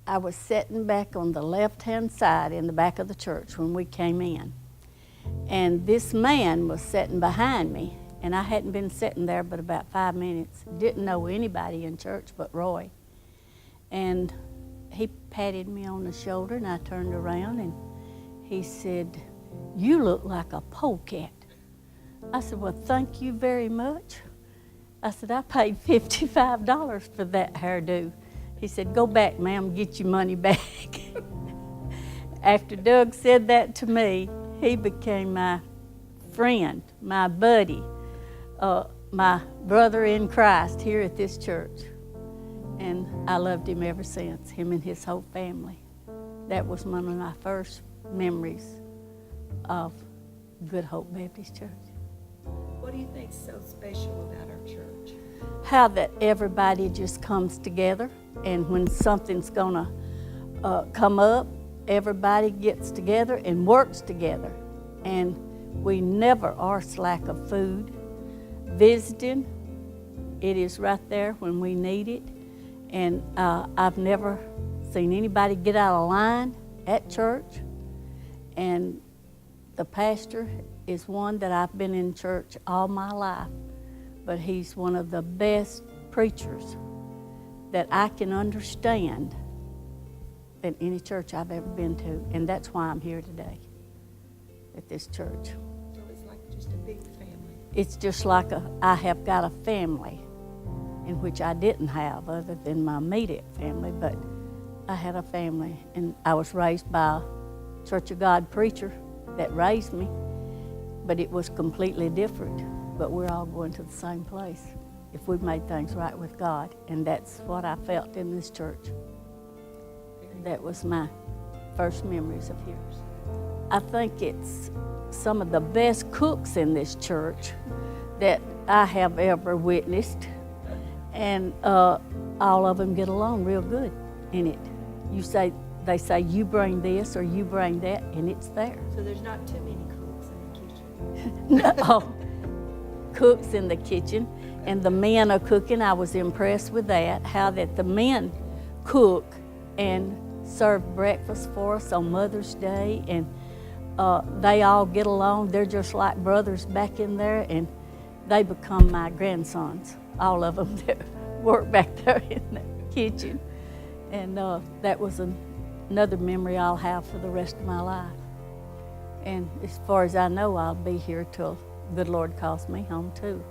I was sitting back on the left-hand side in the back of the church when we came in. And this man was sitting behind me, and I hadn't been sitting there but about 5 minutes. Didn't know anybody in church but Roy. And he patted me on the shoulder, and I turned around, and he said, "You look like a polecat." I said, "Well, thank you very much." I said, "I paid $55 for that hairdo." He said, "Go back, ma'am, get your money back." After Doug said that to me, he became my friend, my buddy, my brother in Christ here at this church. And I loved him ever since, him and his whole family. That was one of my first memories of Good Hope Baptist Church. What do you think's so special about our church? How that everybody just comes together, and when something's gonna come up, everybody gets together and works together. And we never are slack of food. Visiting, it is right there when we need it. And I've never seen anybody get out of line at church. And the pastor is one that I've been in church all my life, but he's one of the best preachers that I can understand than any church I've ever been to. And that's why I'm here today at this church. So it's like just a big family. It's just like I have got a family, in which I didn't have other than my immediate family, but I had a family, and I was raised by a Church of God preacher that raised me, but it was completely different. But we're all going to the same place if we've made things right with God, and that's what I felt in this church. That was my first memories of here. I think it's some of the best cooks in this church that I have ever witnessed, and all of them get along real good in it. They say you bring this or you bring that, and it's there. So there's not too many cooks in the kitchen? No, cooks in the kitchen, and the men are cooking. I was impressed with that, how that the men cook and serve breakfast for us on Mother's Day, and they all get along. They're just like brothers back in there, and they become my grandsons, all of them that work back there in the kitchen. And that was another memory I'll have for the rest of my life. And as far as I know, I'll be here till the good Lord calls me home too.